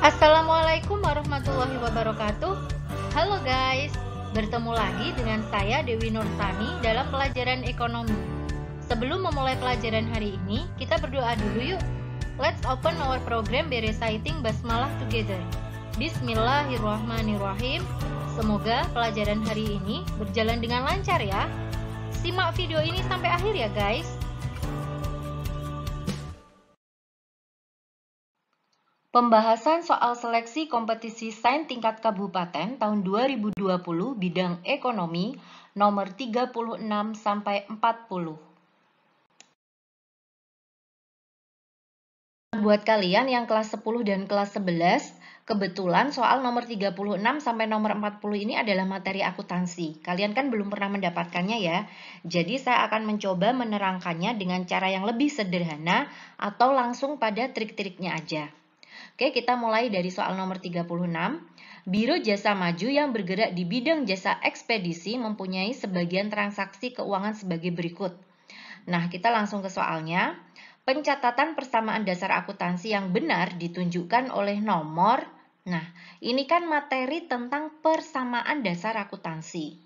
Assalamualaikum warahmatullahi wabarakatuh. Halo guys, bertemu lagi dengan saya Dewi Nurtani dalam pelajaran ekonomi. Sebelum memulai pelajaran hari ini, kita berdoa dulu yuk. Let's open our program by reciting basmalah together. Bismillahirrahmanirrahim. Semoga pelajaran hari ini berjalan dengan lancar ya. Simak video ini sampai akhir ya guys. Pembahasan soal seleksi kompetisi sains tingkat kabupaten tahun 2020 bidang ekonomi nomor 36 sampai 40. Buat kalian yang kelas 10 dan kelas 11, kebetulan soal nomor 36 sampai nomor 40 ini adalah materi akuntansi. Kalian kan belum pernah mendapatkannya ya. Jadi saya akan mencoba menerangkannya dengan cara yang lebih sederhana atau langsung pada trik-triknya aja. Oke, kita mulai dari soal nomor 36. Biro Jasa Maju yang bergerak di bidang jasa ekspedisi mempunyai sebagian transaksi keuangan sebagai berikut. Nah, kita langsung ke soalnya. Pencatatan persamaan dasar akuntansi yang benar ditunjukkan oleh nomor. Nah, ini kan materi tentang persamaan dasar akuntansi.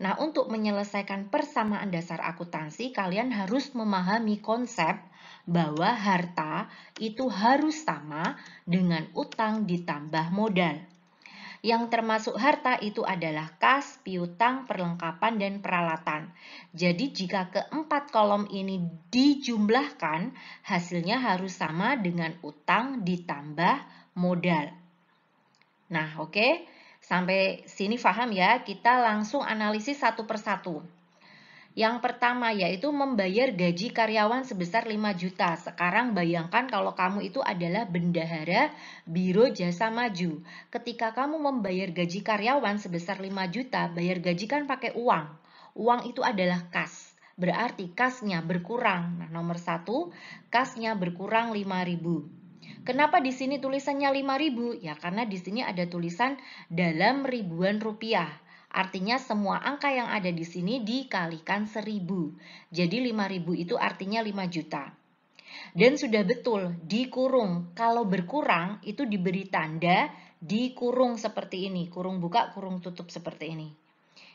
Nah, untuk menyelesaikan persamaan dasar akuntansi, kalian harus memahami konsep bahwa harta itu harus sama dengan utang ditambah modal. Yang termasuk harta itu adalah kas, piutang, perlengkapan, dan peralatan. Jadi jika keempat kolom ini dijumlahkan, hasilnya harus sama dengan utang ditambah modal. Nah, oke. Sampai sini paham ya? Kita langsung analisis satu persatu. Yang pertama yaitu membayar gaji karyawan sebesar 5 juta. Sekarang bayangkan kalau kamu itu adalah bendahara Biro Jasa Maju. Ketika kamu membayar gaji karyawan sebesar 5 juta, bayar gaji kan pakai uang. Uang itu adalah kas. Berarti kasnya berkurang. Nah, nomor 1, kasnya berkurang 5.000. Kenapa di sini tulisannya 5.000? Ya karena di sini ada tulisan dalam ribuan rupiah. Artinya semua angka yang ada di sini dikalikan 1.000. Jadi 5.000 itu artinya 5 juta. Dan sudah betul, dikurung. Kalau berkurang itu diberi tanda dikurung seperti ini. Kurung buka, kurung tutup seperti ini.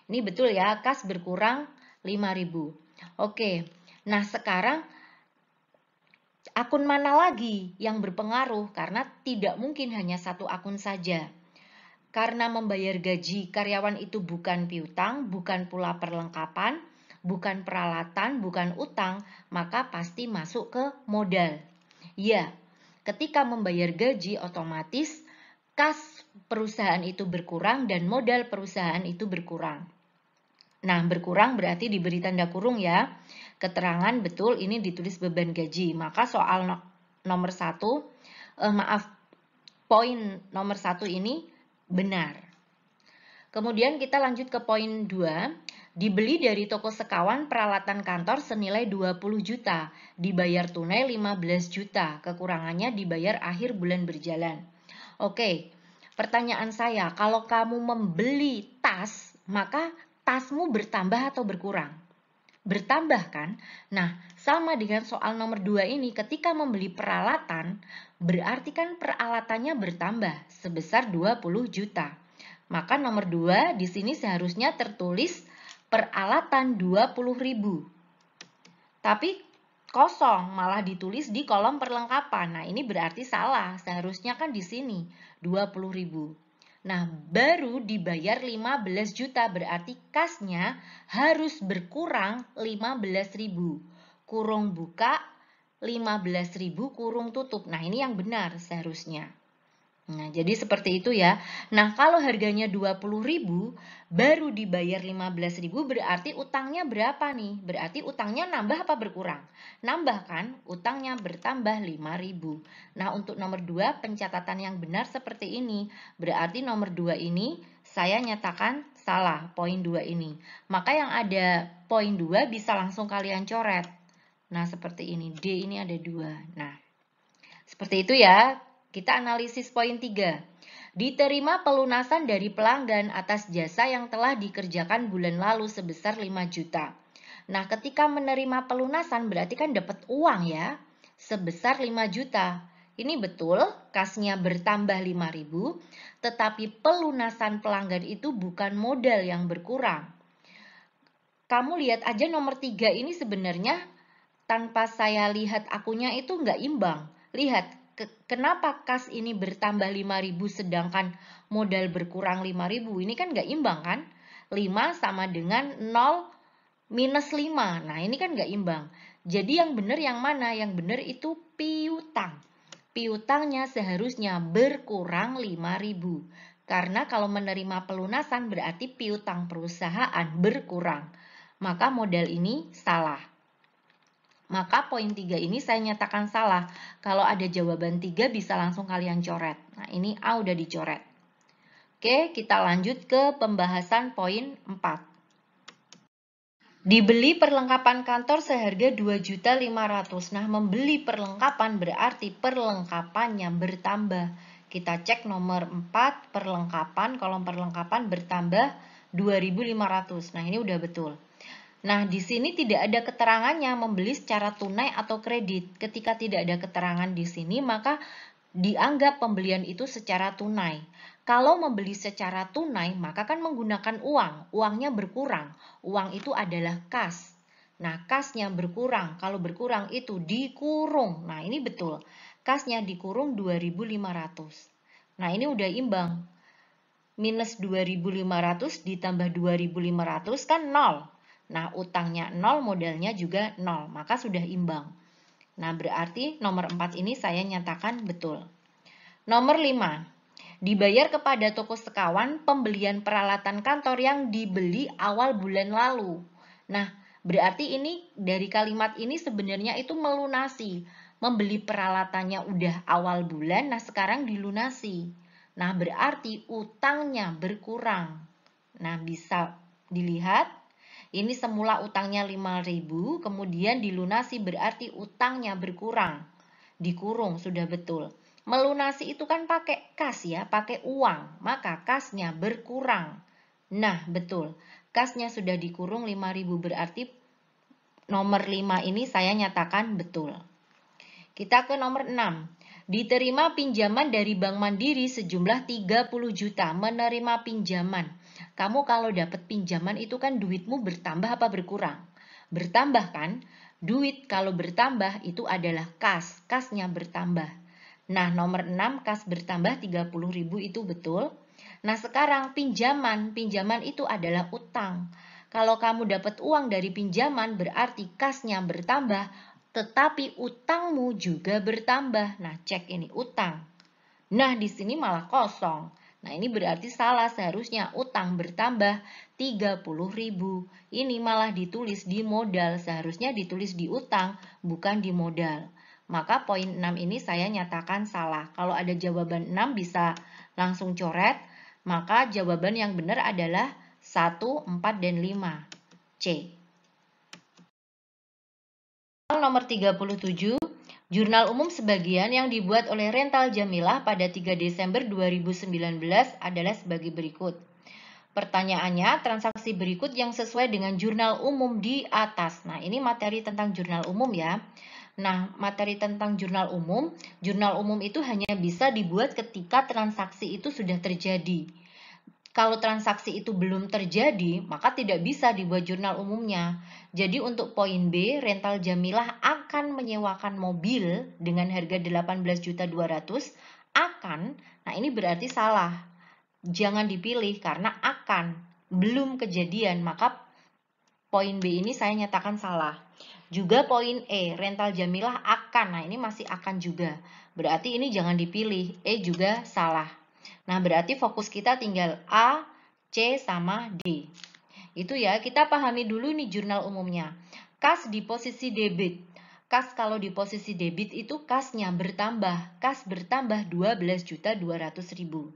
Ini betul ya, kas berkurang 5.000. Oke, nah sekarang akun mana lagi yang berpengaruh? Karena tidak mungkin hanya satu akun saja. Karena membayar gaji karyawan itu bukan piutang, bukan pula perlengkapan, bukan peralatan, bukan utang, maka pasti masuk ke modal. Ya, ketika membayar gaji otomatis kas perusahaan itu berkurang dan modal perusahaan itu berkurang. Nah, berkurang berarti diberi tanda kurung ya. Keterangan betul ini ditulis beban gaji. Maka soal nomor 1, poin nomor 1 ini benar. Kemudian kita lanjut ke poin 2. Dibeli dari toko sekawan peralatan kantor senilai 20 juta. Dibayar tunai 15 juta. Kekurangannya dibayar akhir bulan berjalan. Oke, pertanyaan saya, kalau kamu membeli tas, maka tasmu bertambah atau berkurang? Bertambah kan? Nah, sama dengan soal nomor 2 ini, ketika membeli peralatan, berarti kan peralatannya bertambah sebesar 20 juta. Maka nomor 2 di sini seharusnya tertulis peralatan 20.000. Tapi kosong, malah ditulis di kolom perlengkapan. Nah, ini berarti salah. Seharusnya kan di sini 20.000. Nah, baru dibayar 15 juta, berarti kasnya harus berkurang 15.000. Kurung buka, 15.000 kurung tutup. Nah, ini yang benar seharusnya. Nah, jadi seperti itu ya. Nah, kalau harganya 20.000, baru dibayar 15.000, berarti utangnya berapa nih? Berarti utangnya nambah apa berkurang? Nambah kan? Utangnya bertambah 5.000. Nah, untuk nomor 2, pencatatan yang benar seperti ini. Berarti nomor 2 ini saya nyatakan salah, poin 2 ini. Maka yang ada poin 2 bisa langsung kalian coret. Nah, seperti ini. D ini ada 2. Nah, seperti itu ya. Kita analisis poin 3. Diterima pelunasan dari pelanggan atas jasa yang telah dikerjakan bulan lalu sebesar 5 juta. Nah, ketika menerima pelunasan berarti kan dapat uang ya, sebesar 5 juta. Ini betul, kasnya bertambah 5.000, tetapi pelunasan pelanggan itu bukan modal yang berkurang. Kamu lihat aja nomor 3 ini sebenarnya tanpa saya lihat akunnya itu nggak imbang. Lihat, kenapa kas ini bertambah 5.000 sedangkan modal berkurang 5.000? Ini kan nggak imbang kan? 5 sama dengan 0 minus 5. Nah, ini kan nggak imbang. Jadi yang benar yang mana? Yang benar itu piutang. Piutangnya seharusnya berkurang 5.000. Karena kalau menerima pelunasan berarti piutang perusahaan berkurang. Maka modal ini salah. Maka poin 3 ini saya nyatakan salah. Kalau ada jawaban 3 bisa langsung kalian coret. Nah, ini A udah dicoret. Oke, kita lanjut ke pembahasan poin 4. Dibeli perlengkapan kantor seharga 2.500.000. Nah, membeli perlengkapan berarti perlengkapannya bertambah. Kita cek nomor 4, perlengkapan, kolom perlengkapan bertambah 2.500. Nah, ini udah betul. Nah, di sini tidak ada keterangannya membeli secara tunai atau kredit. Ketika tidak ada keterangan di sini, maka dianggap pembelian itu secara tunai. Kalau membeli secara tunai, maka kan menggunakan uang. Uangnya berkurang. Uang itu adalah kas. Nah, kasnya berkurang. Kalau berkurang itu dikurung. Nah, ini betul. Kasnya dikurung 2.500. Nah, ini udah imbang. Minus 2.500 ditambah 2.500 kan 0. Nah, utangnya 0, modalnya juga 0. Maka sudah imbang. Nah, berarti nomor 4 ini saya nyatakan betul. Nomor 5. Dibayar kepada toko sekawan pembelian peralatan kantor yang dibeli awal bulan lalu. Nah, berarti ini dari kalimat ini sebenarnya itu melunasi. Membeli peralatannya udah awal bulan, nah sekarang dilunasi. Nah, berarti utangnya berkurang. Nah, bisa dilihat. Ini semula utangnya 5.000, kemudian dilunasi berarti utangnya berkurang. Dikurung, sudah betul. Melunasi itu kan pakai kas ya, pakai uang, maka kasnya berkurang. Nah, betul. Kasnya sudah dikurung 5.000 berarti nomor 5 ini saya nyatakan betul. Kita ke nomor 6. Diterima pinjaman dari Bank Mandiri sejumlah 30 juta. Menerima pinjaman. Kamu kalau dapat pinjaman itu kan duitmu bertambah apa berkurang? Bertambah kan? Duit kalau bertambah itu adalah kas. Kasnya bertambah. Nah, nomor 6 kas bertambah 30.000 itu betul. Nah, sekarang pinjaman. Pinjaman itu adalah utang. Kalau kamu dapat uang dari pinjaman berarti kasnya bertambah, tetapi utangmu juga bertambah. Nah, cek ini utang. Nah, di sini malah kosong. Nah, ini berarti salah. Seharusnya utang bertambah 30.000. Ini malah ditulis di modal. Seharusnya ditulis di utang, bukan di modal. Maka poin 6 ini saya nyatakan salah. Kalau ada jawaban 6 bisa langsung coret. Maka jawaban yang benar adalah 1, 4, dan 5. C. Nomor 37. Jurnal umum sebagian yang dibuat oleh Rental Jamilah pada 3 Desember 2019 adalah sebagai berikut. Pertanyaannya, transaksi berikut yang sesuai dengan jurnal umum di atas. Nah, ini materi tentang jurnal umum ya. Nah, materi tentang jurnal umum itu hanya bisa dibuat ketika transaksi itu sudah terjadi. Kalau transaksi itu belum terjadi, maka tidak bisa dibuat jurnal umumnya. Jadi untuk poin B, Rental Jamilah akan menyewakan mobil dengan harga 18.200.000 akan, nah ini berarti salah. Jangan dipilih karena akan, belum kejadian, maka poin B ini saya nyatakan salah. Juga poin E, Rental Jamilah akan. Nah, ini masih akan juga. Berarti ini jangan dipilih. E juga salah. Nah, berarti fokus kita tinggal A, C, sama D. Itu ya, kita pahami dulu nih jurnal umumnya. Kas di posisi debit. Kas kalau di posisi debit itu kasnya bertambah. Kas bertambah 12.200.000.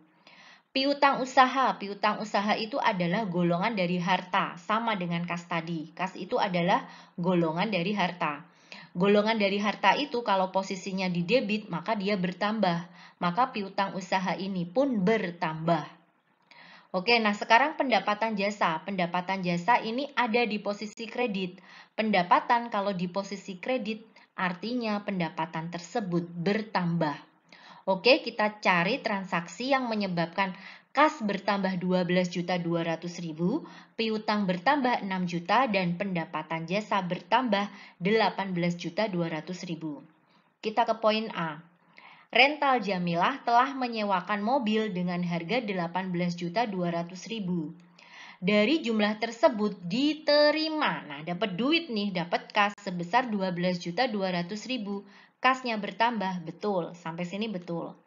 Piutang usaha itu adalah golongan dari harta, sama dengan kas tadi. Kas itu adalah golongan dari harta. Golongan dari harta itu kalau posisinya di debit, maka dia bertambah. Maka piutang usaha ini pun bertambah. Oke, nah sekarang pendapatan jasa. Pendapatan jasa ini ada di posisi kredit. Pendapatan kalau di posisi kredit, artinya pendapatan tersebut bertambah. Oke, kita cari transaksi yang menyebabkan kas bertambah 12.200.000, piutang bertambah 6 juta, dan pendapatan jasa bertambah 18.200.000. Kita ke poin A. Rental Jamilah telah menyewakan mobil dengan harga 18.200.000. Dari jumlah tersebut diterima. Nah, dapat duit nih, dapat kas sebesar 12.200.000. Kasnya bertambah, betul. Sampai sini betul.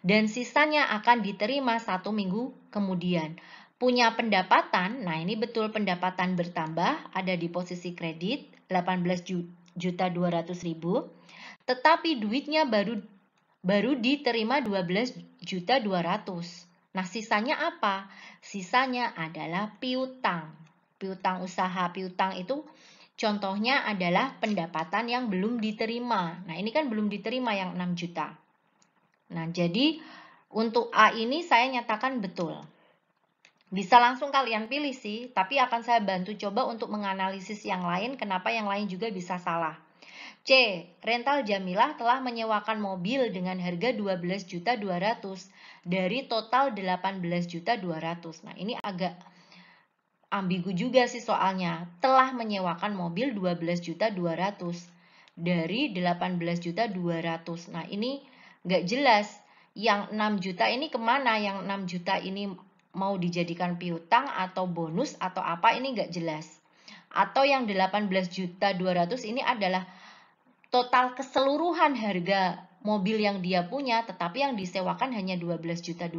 Dan sisanya akan diterima 1 minggu kemudian. Punya pendapatan, nah ini betul pendapatan bertambah, ada di posisi kredit 18.200.000. Tetapi duitnya baru diterima 12.200.000. Nah, sisanya apa? Sisanya adalah piutang. Piutang usaha, piutang itu contohnya adalah pendapatan yang belum diterima. Nah, ini kan belum diterima yang 6 juta. Nah, jadi untuk A ini saya nyatakan betul. Bisa langsung kalian pilih sih, tapi akan saya bantu coba untuk menganalisis yang lain, kenapa yang lain juga bisa salah. C. Rental Jamilah telah menyewakan mobil dengan harga 12.200.000 dari total 18.200.000. Nah, ini agak ambigu juga sih soalnya. Telah menyewakan mobil 12.200.000 dari 18.200.000. Nah, ini nggak jelas. Yang 6 juta ini kemana? Yang 6 juta ini mau dijadikan piutang atau bonus atau apa? Ini nggak jelas. Atau yang 18.200.000 ini adalah total keseluruhan harga mobil yang dia punya, tetapi yang disewakan hanya 12.200.000.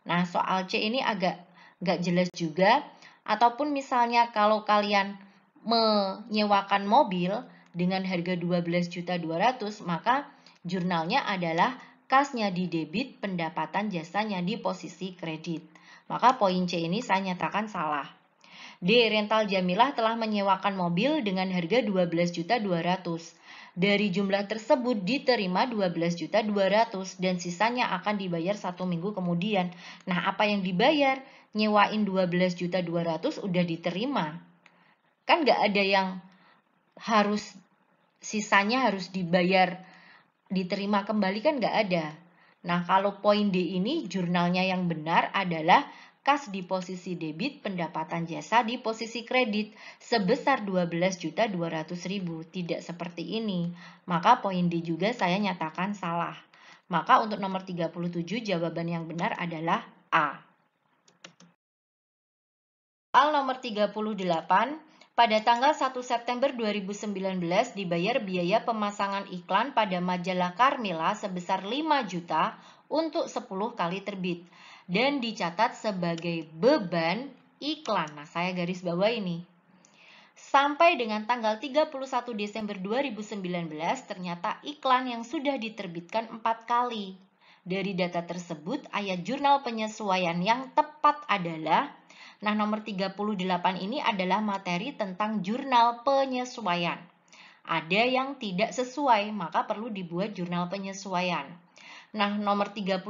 Nah, soal C ini agak nggak jelas juga. Ataupun misalnya kalau kalian menyewakan mobil dengan harga 12.200.000, maka jurnalnya adalah kasnya di debit, pendapatan jasanya di posisi kredit. Maka poin C ini saya nyatakan salah. D. Rental Jamilah telah menyewakan mobil dengan harga 12.200.000. Dari jumlah tersebut diterima 12.200.000 dan sisanya akan dibayar 1 minggu kemudian. Nah, apa yang dibayar? Nyewain 12.200.000 udah diterima. Kan nggak ada yang harus sisanya harus dibayar, diterima kembali, kan nggak ada. Nah, kalau poin D ini jurnalnya yang benar adalah kas di posisi debit, pendapatan jasa di posisi kredit sebesar 12.200.000. Tidak seperti ini. Maka poin D juga saya nyatakan salah. Maka untuk nomor 37 jawaban yang benar adalah A. Soal nomor 38. Pada tanggal 1 September 2019 dibayar biaya pemasangan iklan pada majalah Carmila sebesar 5 juta untuk 10 kali terbit dan dicatat sebagai beban iklan. Nah, saya garis bawah ini. Sampai dengan tanggal 31 Desember 2019 ternyata iklan yang sudah diterbitkan 4 kali. Dari data tersebut, ayat jurnal penyesuaian yang tepat adalah, nah nomor 38 ini adalah materi tentang jurnal penyesuaian. Ada yang tidak sesuai, maka perlu dibuat jurnal penyesuaian. Nah, nomor 38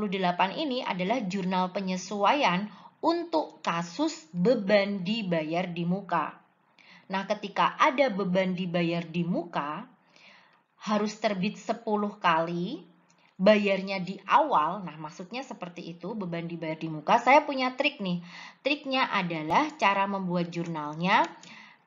ini adalah jurnal penyesuaian untuk kasus beban dibayar di muka. Nah, ketika ada beban dibayar di muka, harus terbit 10 kali, bayarnya di awal. Nah, maksudnya seperti itu, beban dibayar di muka. Saya punya trik nih. Triknya adalah cara membuat jurnalnya,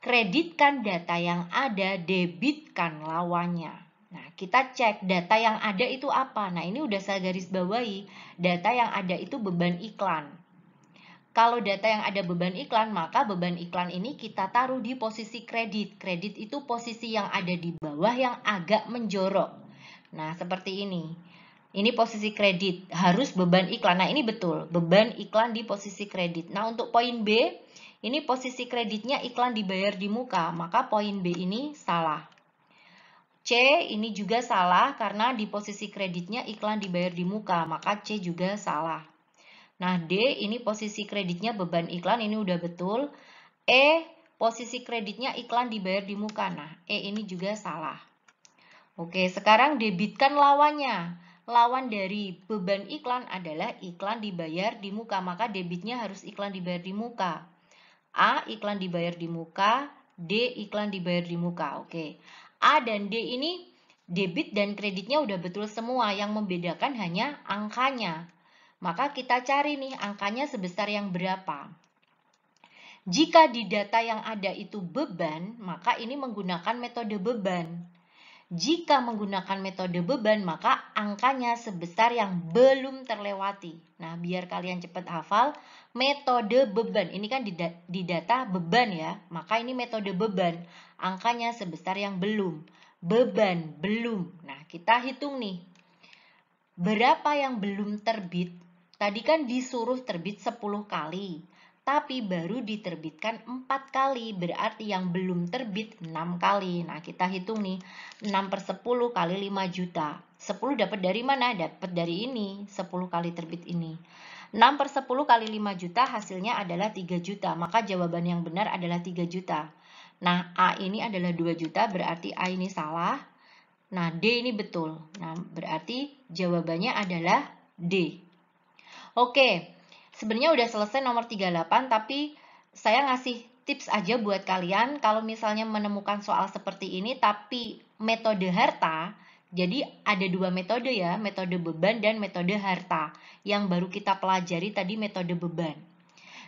kreditkan data yang ada, debitkan lawannya. Nah, kita cek data yang ada itu apa. Nah, ini udah saya garis bawahi. Data yang ada itu beban iklan. Kalau data yang ada beban iklan, maka beban iklan ini kita taruh di posisi kredit. Kredit itu posisi yang ada di bawah yang agak menjorok. Nah, seperti ini. Ini posisi kredit, harus beban iklan. Nah, ini betul, beban iklan di posisi kredit. Nah, untuk poin B, ini posisi kreditnya iklan dibayar di muka, maka poin B ini salah. C ini juga salah karena di posisi kreditnya iklan dibayar di muka, maka C juga salah. Nah, D ini posisi kreditnya beban iklan, ini udah betul. E posisi kreditnya iklan dibayar di muka. Nah, E ini juga salah. Oke, sekarang debitkan lawannya. Lawan dari beban iklan adalah iklan dibayar di muka, maka debitnya harus iklan dibayar di muka. A iklan dibayar di muka, D iklan dibayar di muka. Oke. A dan D ini Debit dan kreditnya udah betul semua, yang membedakan hanya angkanya. Maka kita cari nih angkanya sebesar yang berapa. Jika di data yang ada itu beban, maka ini menggunakan metode beban. Jika menggunakan metode beban, maka angkanya sebesar yang belum terlewati. Nah, biar kalian cepat hafal, metode beban. Ini kan di data beban ya, maka ini metode beban. Angkanya sebesar yang belum. Beban, belum. Nah, kita hitung nih. Berapa yang belum terbit? Tadi kan disuruh terbit 10 kali. Tapi baru diterbitkan 4 kali, berarti yang belum terbit 6 kali. Nah, kita hitung nih, 6 per 10 kali 5 juta. 10 dapat dari mana? Dapat dari ini, 10 kali terbit ini. 6 per 10 kali 5 juta hasilnya adalah 3 juta, maka jawaban yang benar adalah 3 juta. Nah, A ini adalah 2 juta, berarti A ini salah. Nah, D ini betul. Nah, berarti jawabannya adalah D. Oke. Sebenarnya udah selesai nomor 38, tapi saya ngasih tips aja buat kalian kalau misalnya menemukan soal seperti ini tapi metode harta. Jadi ada dua metode ya, metode beban dan metode harta. Yang baru kita pelajari tadi metode beban.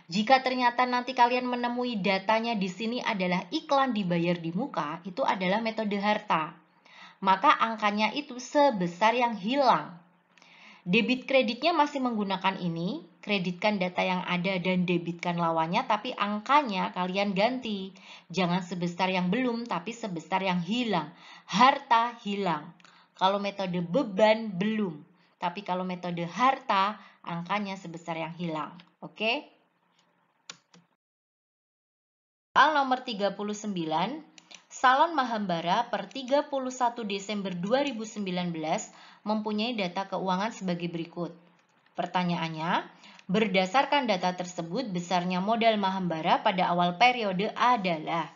Jika ternyata nanti kalian menemui datanya di sini adalah iklan dibayar di muka, itu adalah metode harta. Maka angkanya itu sebesar yang hilang. Debit kreditnya masih menggunakan ini, kreditkan data yang ada dan debitkan lawannya, tapi angkanya kalian ganti. Jangan sebesar yang belum, tapi sebesar yang hilang. Harta hilang. Kalau metode beban, belum. Tapi kalau metode harta, angkanya sebesar yang hilang. Oke? Soal nomor 39. Salon Mahambara per 31 Desember 2019 mempunyai data keuangan sebagai berikut. Pertanyaannya, berdasarkan data tersebut besarnya modal Mahambara pada awal periode adalah.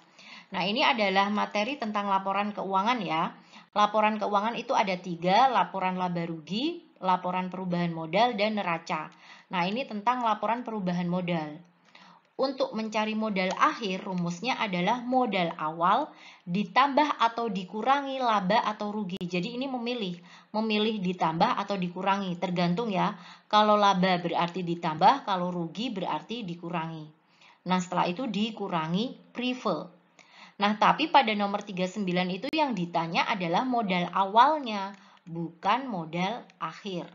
Nah, ini adalah materi tentang laporan keuangan ya. Laporan keuangan itu ada 3, laporan laba rugi, laporan perubahan modal, dan neraca. Nah, ini tentang laporan perubahan modal. Untuk mencari modal akhir, rumusnya adalah modal awal ditambah atau dikurangi laba atau rugi. Jadi ini memilih ditambah atau dikurangi, tergantung ya. Kalau laba berarti ditambah, kalau rugi berarti dikurangi. Nah, setelah itu dikurangi prefer. Nah, tapi pada nomor 39 itu yang ditanya adalah modal awalnya, bukan modal akhir.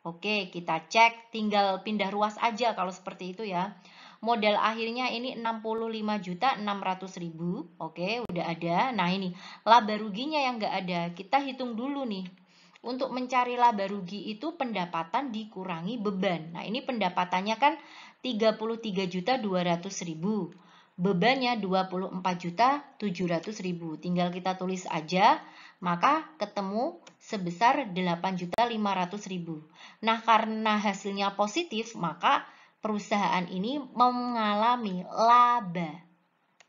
Oke, kita cek, tinggal pindah ruas aja kalau seperti itu ya. Modal akhirnya ini 65.600.000. Oke, udah ada. Nah, ini laba ruginya yang nggak ada. Kita hitung dulu nih. Untuk mencari laba rugi itu pendapatan dikurangi beban. Nah, ini pendapatannya kan 33.200.000. Bebannya 24.700.000. Tinggal kita tulis aja, maka ketemu sebesar 8.500.000. Nah, karena hasilnya positif, maka perusahaan ini mengalami laba.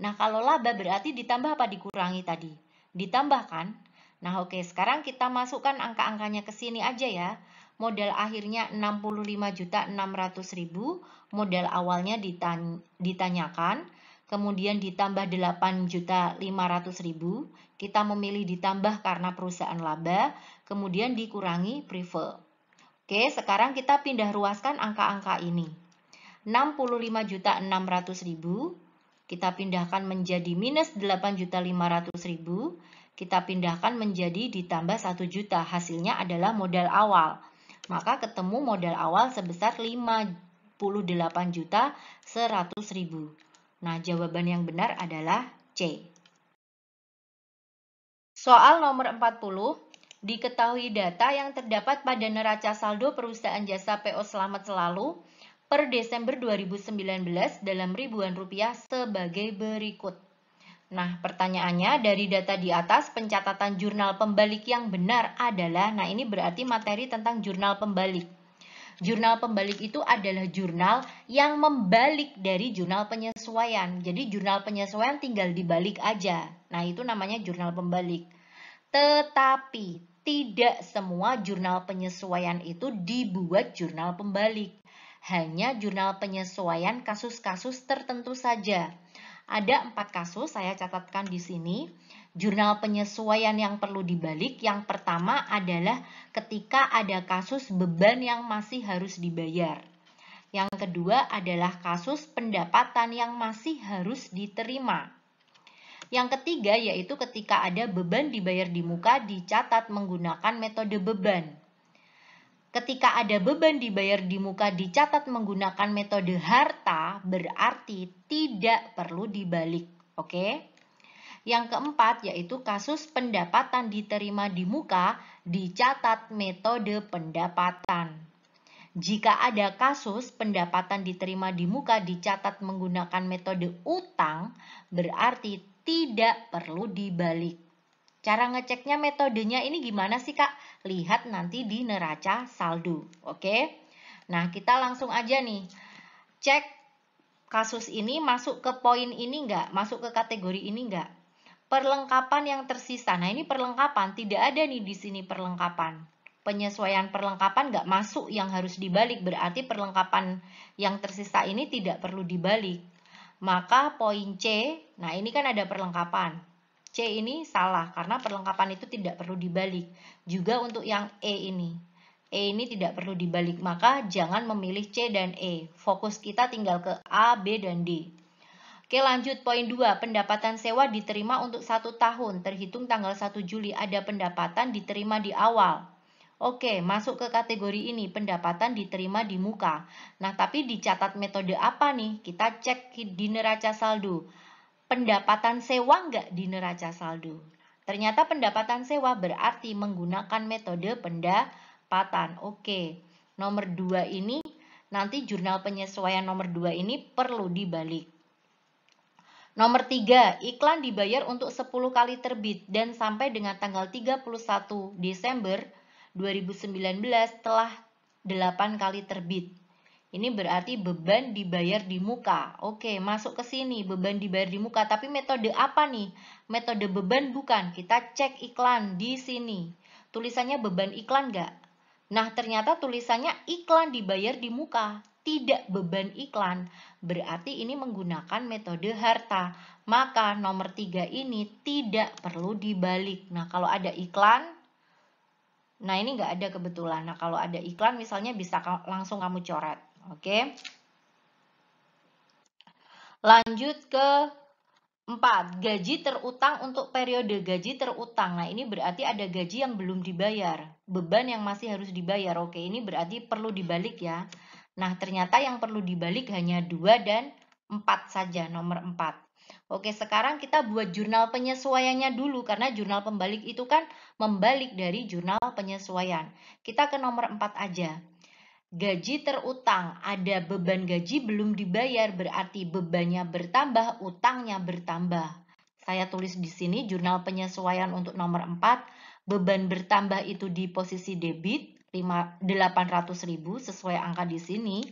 Nah, kalau laba berarti ditambah apa dikurangi tadi? Ditambah kan? Nah, oke, sekarang kita masukkan angka-angkanya ke sini aja ya. Modal akhirnya 65.600.000, modal awalnya ditanyakan, kemudian ditambah 8.500.000, kita memilih ditambah karena perusahaan laba, kemudian dikurangi prefer. Oke, sekarang kita pindah ruaskan angka-angka ini. 65.600.000 kita pindahkan menjadi minus 8.500.000, kita pindahkan menjadi ditambah 1 juta, hasilnya adalah modal awal. Maka ketemu modal awal sebesar 58.100.000. Nah, jawaban yang benar adalah C. Soal nomor 40. Diketahui data yang terdapat pada neraca saldo perusahaan jasa PO Selamat Selalu per Desember 2019 dalam ribuan rupiah sebagai berikut. Nah, pertanyaannya dari data di atas pencatatan jurnal pembalik yang benar adalah, nah ini berarti materi tentang jurnal pembalik. Jurnal pembalik itu adalah jurnal yang membalik dari jurnal penyesuaian. Jadi jurnal penyesuaian tinggal dibalik aja. Nah, itu namanya jurnal pembalik. Tetapi tidak semua jurnal penyesuaian itu dibuat jurnal pembalik. Hanya jurnal penyesuaian kasus-kasus tertentu saja. Ada 4 kasus saya catatkan di sini. Jurnal penyesuaian yang perlu dibalik yang pertama adalah ketika ada kasus beban yang masih harus dibayar. Yang kedua adalah kasus pendapatan yang masih harus diterima. Yang ketiga yaitu ketika ada beban dibayar di muka dicatat menggunakan metode beban. Ketika ada beban dibayar di muka dicatat menggunakan metode harta berarti tidak perlu dibalik. Oke? Yang keempat yaitu kasus pendapatan diterima di muka dicatat metode pendapatan. Jika ada kasus pendapatan diterima di muka dicatat menggunakan metode utang, berarti tidak perlu dibalik. Cara ngeceknya metodenya ini gimana sih Kak? Lihat nanti di neraca saldo. Oke? Nah, kita langsung aja nih. Cek kasus ini masuk ke poin ini enggak? Masuk ke kategori ini enggak? Perlengkapan yang tersisa. Nah, ini perlengkapan. Tidak ada nih di sini perlengkapan. Penyesuaian perlengkapan nggak masuk yang harus dibalik. Berarti perlengkapan yang tersisa ini tidak perlu dibalik. Maka poin C, nah ini kan ada perlengkapan. C ini salah karena perlengkapan itu tidak perlu dibalik. Juga untuk yang E ini. E ini tidak perlu dibalik. Maka jangan memilih C dan E. Fokus kita tinggal ke A, B, dan D. Oke, lanjut poin 2. Pendapatan sewa diterima untuk 1 tahun. Terhitung tanggal 1 Juli. Ada pendapatan diterima di awal. Oke, masuk ke kategori ini. Pendapatan diterima di muka. Nah, tapi dicatat metode apa nih? Kita cek di neraca saldo. Pendapatan sewa nggak di neraca saldo? Ternyata pendapatan sewa berarti menggunakan metode pendapatan. Oke, nomor 2 ini nanti jurnal penyesuaian nomor 2 ini perlu dibalik. Nomor 3, iklan dibayar untuk 10 kali terbit dan sampai dengan tanggal 31 Desember 2019 telah 8 kali terbit. Ini berarti beban dibayar di muka. Oke, masuk ke sini, beban dibayar di muka. Tapi metode apa nih? Metode beban bukan. Kita cek iklan di sini. Tulisannya beban iklan nggak? Nah, ternyata tulisannya iklan dibayar di muka. Tidak beban iklan, berarti ini menggunakan metode harta. Maka nomor 3 ini tidak perlu dibalik. Nah, kalau ada iklan, nah ini nggak ada kebetulan. Nah, kalau ada iklan misalnya bisa langsung kamu coret. Oke. Lanjut ke 4. Gaji terutang untuk periode gaji terutang. Nah, ini berarti ada gaji yang belum dibayar. Beban yang masih harus dibayar. Oke, ini berarti perlu dibalik ya. Nah, ternyata yang perlu dibalik hanya 2 dan 4 saja, nomor 4. Oke, sekarang kita buat jurnal penyesuaiannya dulu, karena jurnal pembalik itu kan membalik dari jurnal penyesuaian. Kita ke nomor 4 aja. Gaji terutang, ada beban gaji belum dibayar, berarti bebannya bertambah, utangnya bertambah. Saya tulis di sini jurnal penyesuaian untuk nomor 4, beban bertambah itu di posisi debit, 800.000 sesuai angka di sini.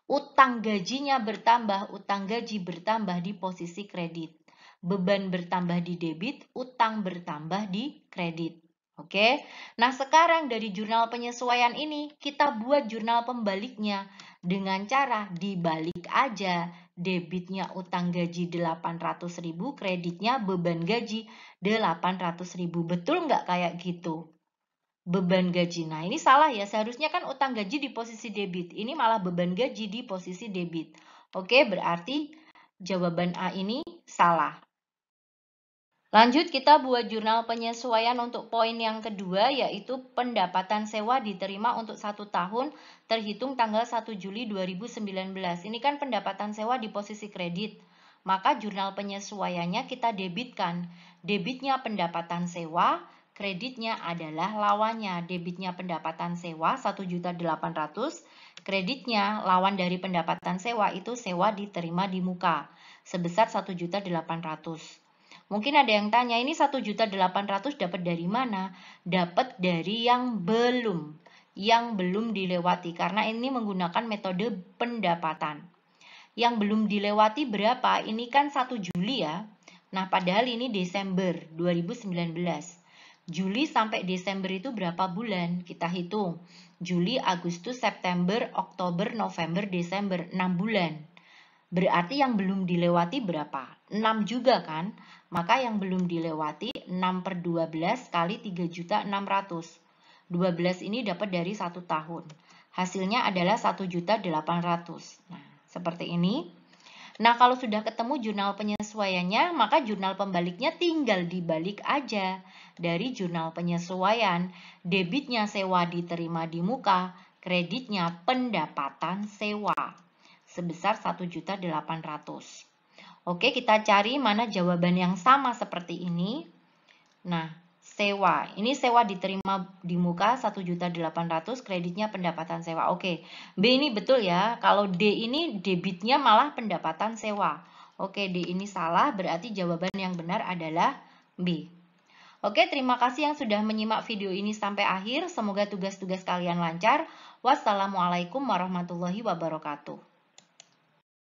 Utang gajinya bertambah, utang gaji bertambah di posisi kredit. Beban bertambah di debit, utang bertambah di kredit. Oke. Nah, sekarang dari jurnal penyesuaian ini kita buat jurnal pembaliknya dengan cara dibalik aja. Debitnya utang gaji 800.000, kreditnya beban gaji 800.000. Betul nggak kayak gitu? Beban gaji. Nah, ini salah ya. Seharusnya kan utang gaji di posisi debit. Ini malah beban gaji di posisi debit. Oke, berarti jawaban A ini salah. Lanjut kita buat jurnal penyesuaian untuk poin yang kedua, yaitu pendapatan sewa diterima untuk 1 tahun terhitung tanggal 1 Juli 2019. Ini kan pendapatan sewa di posisi kredit. Maka jurnal penyesuaiannya kita debitkan. Debitnya pendapatan sewa, kreditnya adalah lawannya. Debitnya pendapatan sewa 1.800.000, kreditnya lawan dari pendapatan sewa itu sewa diterima di muka sebesar 1.800.000. Mungkin ada yang tanya, ini 1.800.000 dapat dari mana? Dapat dari yang belum dilewati, karena ini menggunakan metode pendapatan. Yang belum dilewati berapa? Ini kan 1 Juli ya. Nah, padahal ini Desember 2019. Juli sampai Desember itu berapa bulan? Kita hitung. Juli, Agustus, September, Oktober, November, Desember, 6 bulan. Berarti yang belum dilewati berapa? 6 juga kan? Maka yang belum dilewati B 6/12 kali 3.600.000. 12 ini dapat dari 1 tahun. Hasilnya adalah 1.800.000. Nah, seperti ini. Nah, kalau sudah ketemu jurnal penyesuaiannya, maka jurnal pembaliknya tinggal dibalik aja. Dari jurnal penyesuaian, debitnya sewa diterima di muka, kreditnya pendapatan sewa sebesar 1.800.000. Oke, kita cari mana jawaban yang sama seperti ini. Nah, sewa. Ini sewa diterima di muka 1.800.000, kreditnya pendapatan sewa. Oke, B ini betul ya. Kalau D ini debitnya malah pendapatan sewa. Oke, D ini salah, berarti jawaban yang benar adalah B. Oke, terima kasih yang sudah menyimak video ini sampai akhir. Semoga tugas-tugas kalian lancar. Wassalamualaikum warahmatullahi wabarakatuh.